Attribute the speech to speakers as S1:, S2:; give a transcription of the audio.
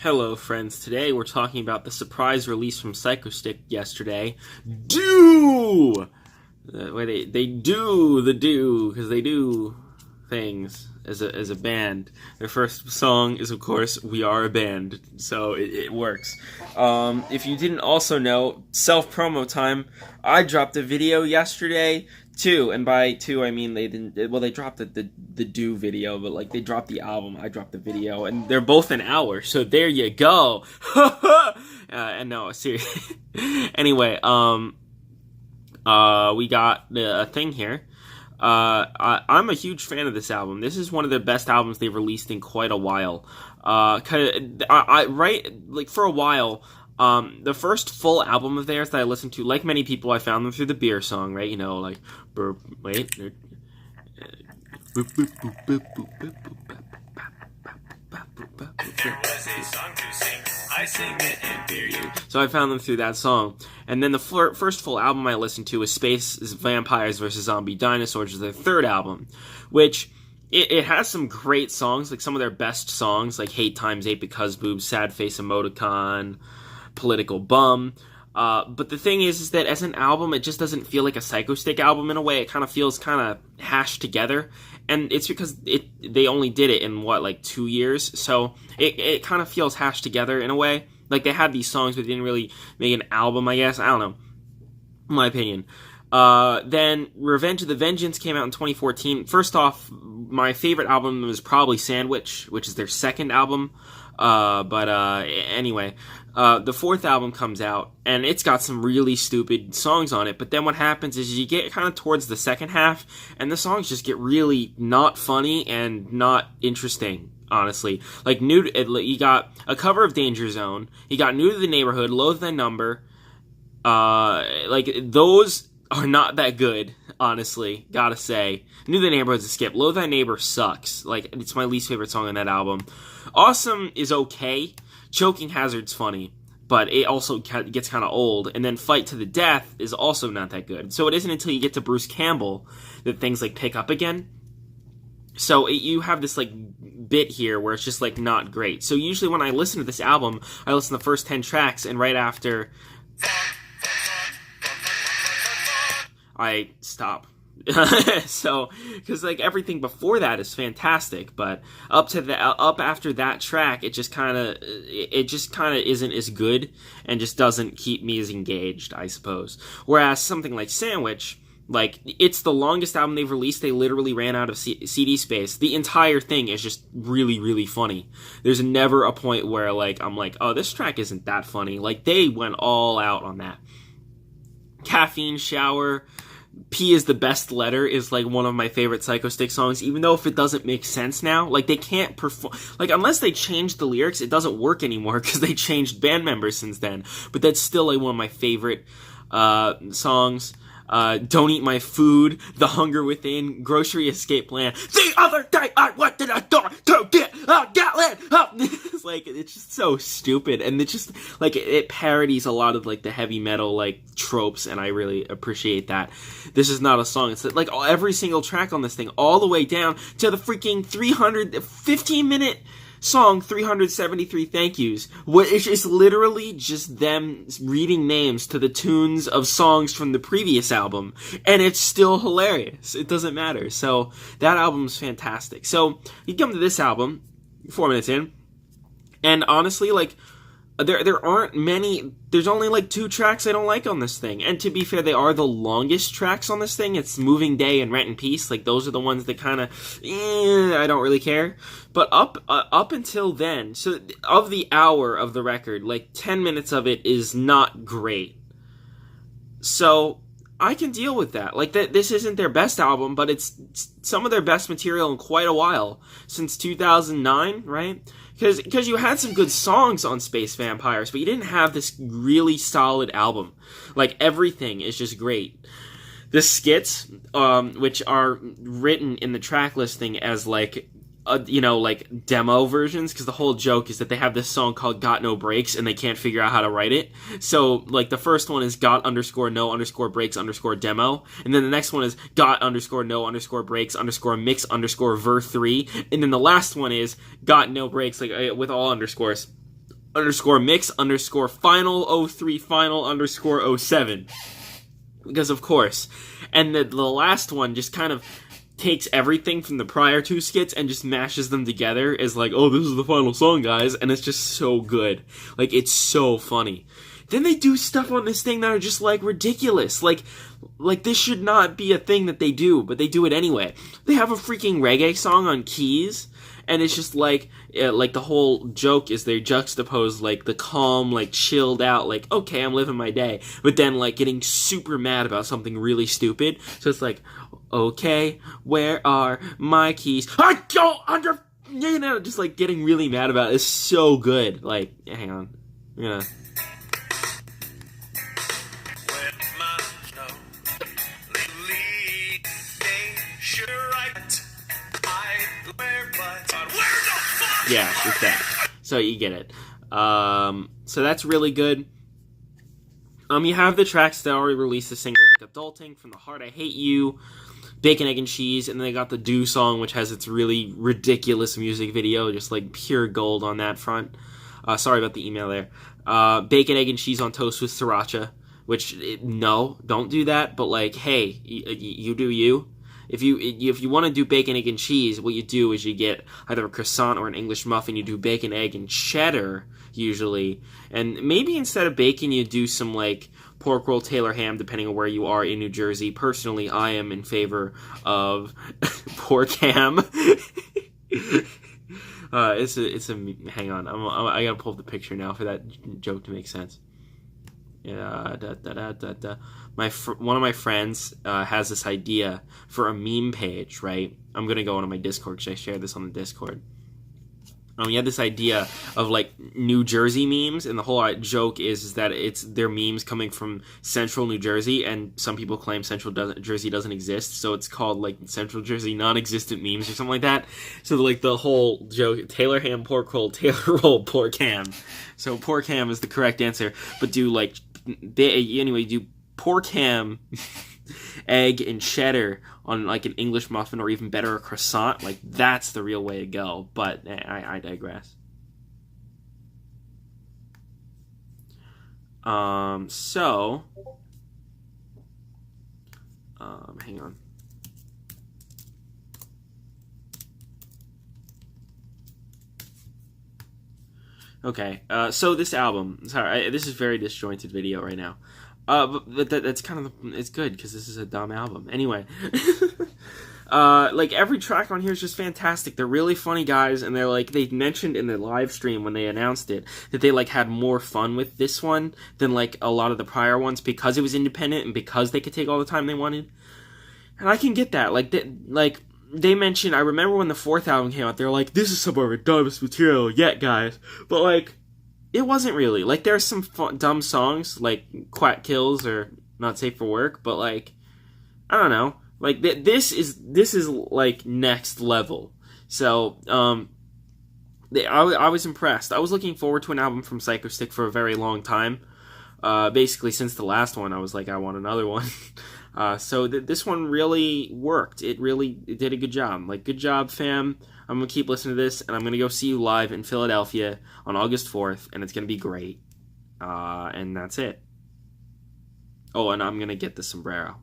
S1: Hello, friends. Today we're talking about the surprise release from Psychostick yesterday. Do! Where they do the do, because they do things as a band. Their first song is, of course, We Are a Band, so it works. If you didn't also know, self-promo time, I dropped a video yesterday, too, and by two I mean they didn't, well, they dropped the do video, but like they dropped the album, I dropped the video, and they're both an hour, so there you go. And no, seriously. Anyway, we got a thing here. I'm a huge fan of this album. This is one of the best albums they've released in quite a while. For a while, the first full album of theirs that I listened to, like many people, I found them through the beer song, right? You know, like, I sing it and beer you. So I found them through that song. And then the first full album I listened to was Space Vampires vs. Zombie Dinosaurs, which is their third album, which it has some great songs, like some of their best songs, like Hate Times 8 Because Boobs, Sad Face Emoticon, Political Bum. But the thing is that as an album, it just doesn't feel like a Psychostick album in a way. It kind of feels kind of hashed together. And it's because they only did it in, 2 years? So it kind of feels hashed together in a way. Like, they had these songs, but they didn't really make an album, I guess. I don't know. In my opinion. Then Revenge of the Vengeance came out in 2014. First off, my favorite album was probably Sandwich, which is their second album. Anyway, the fourth album comes out, and it's got some really stupid songs on it, but then what happens is you get kind of towards the second half, and the songs just get really not funny and not interesting, honestly. Like, you got a cover of Danger Zone, you got New to the Neighborhood, Loathe Thy Number, those are not that good, honestly, gotta say. New to the Neighborhood's a skip. Loathe Thy Neighbor sucks. Like, it's my least favorite song on that album. Awesome is okay. Choking Hazard's funny, but it also gets kind of old. And then Fight to the Death is also not that good. So it isn't until you get to Bruce Campbell that things, pick up again. So you have this, bit here where it's just, not great. So usually when I listen to this album, I listen to the first 10 tracks, and right after I stop. So, because everything before that is fantastic, but up after that track, it just kind of isn't as good, and just doesn't keep me as engaged, I suppose. Whereas something like Sandwich, it's the longest album they've released. They literally ran out of CD space. The entire thing is just really, really funny. There's never a point where I'm oh, this track isn't that funny. They went all out on that. Caffeine Shower, P is the Best Letter is one of my favorite Psychostick songs, even though if it doesn't make sense now, they can't perform, unless they changed the lyrics, it doesn't work anymore because they changed band members since then, but that's still one of my favorite songs. Don't Eat My Food, The Hunger Within, Grocery Escape Plan. The other day I went to the door to get a gallon of... it's just so stupid, and it's just, it parodies a lot of, the heavy metal, tropes, and I really appreciate that. This is not a song. It's, every single track on this thing, all the way down to the freaking 15-minute song 373 Thank Yous. It's just literally just them reading names to the tunes of songs from the previous album, and it's still hilarious. It doesn't matter. So that album's fantastic. So you come to this album 4 minutes in, and honestly, there aren't many. There's only 2 tracks I don't like on this thing, and to be fair, they are the longest tracks on this thing. It's Moving Day and Rent in Peace. Those are the ones that kind of I don't really care. But up until then, so of the hour of the record, 10 minutes of it is not great. So I can deal with that. This isn't their best album, but it's some of their best material in quite a while, since 2009, right? Because you had some good songs on Space Vampires, but you didn't have this really solid album. Everything is just great. The skits, which are written in the track listing as demo versions, because the whole joke is that they have this song called Got No Breaks, and they can't figure out how to write it. So, the first one is got_no_breaks_demo, and then the next one is got_no_breaks_mix_ver3, and then the last one is got no breaks, with all underscores. underscore mix underscore final 03 final underscore 07. Because of course. And the last one just kind of takes everything from the prior two skits and just mashes them together as like, oh, this is the final song, guys. And it's just so good. Like, it's so funny. Then they do stuff on this thing that are just, like, ridiculous. Like this should not be a thing that they do, but they do it anyway. They have a freaking reggae song on keys, and it's just, like the whole joke is they juxtapose, like, the calm, like, chilled out, like, okay, I'm living my day, but then, like, getting super mad about something really stupid. So it's like, okay, where are my keys? I don't just, like, getting really mad about it. It's so good. Like, hang on. Yeah. Yeah, it's that. So you get it. So that's really good. You have the tracks that already released the singles like Adulting, From the Heart I Hate You, Bacon, Egg, and Cheese, and then they got the Do song, which has its really ridiculous music video, just like pure gold on that front. Sorry about the email there. Bacon, Egg, and Cheese on Toast with Sriracha, which, no, don't do that, but like, hey, you do you. If you want to do bacon, egg, and cheese, what you do is you get either a croissant or an English muffin. You do bacon, egg, and cheddar, usually. And maybe instead of bacon, you do some, like, pork roll, Taylor ham, depending on where you are in New Jersey. Personally, I am in favor of pork ham. It's a hang on. I gotta pull up the picture now for that joke to make sense. Yeah, one of my friends has this idea for a meme page, right? I'm gonna go onto my Discord because I shared this on the Discord. He had this idea of like New Jersey memes, and the whole joke is that they're memes coming from Central New Jersey, and some people claim Central Jersey doesn't exist, so it's called like Central Jersey non-existent memes or something like that. So like the whole joke, Taylor ham pork roll, Taylor roll pork ham. So pork ham is the correct answer, but do like do pork ham, egg, and cheddar on like an English muffin, or even better, a croissant. Like, that's the real way to go. But I digress. Hang on. Okay, so this album, sorry, this is a very disjointed video right now. But that's kind of, it's good, because this is a dumb album. Anyway, like, every track on here is just fantastic. They're really funny guys, and they're like, they mentioned in the live stream when they announced it, that they, like, had more fun with this one than, like, a lot of the prior ones, because it was independent, and because they could take all the time they wanted. And I can get that, they mentioned, I remember when the fourth album came out, they were like, this is some of our dumbest material yet, guys. But, like, it wasn't really. Like, there are some dumb songs, like Quack Kills or Not Safe for Work, but, like, I don't know. Like, this is, like, next level. So, I was impressed. I was looking forward to an album from Psychostick for a very long time. Basically, since the last one, I was like, I want another one. So this one really worked. It did a good job. Like, good job, fam. I'm going to keep listening to this, and I'm going to go see you live in Philadelphia on August 4th, and it's going to be great. And that's it. Oh, and I'm going to get the sombrero.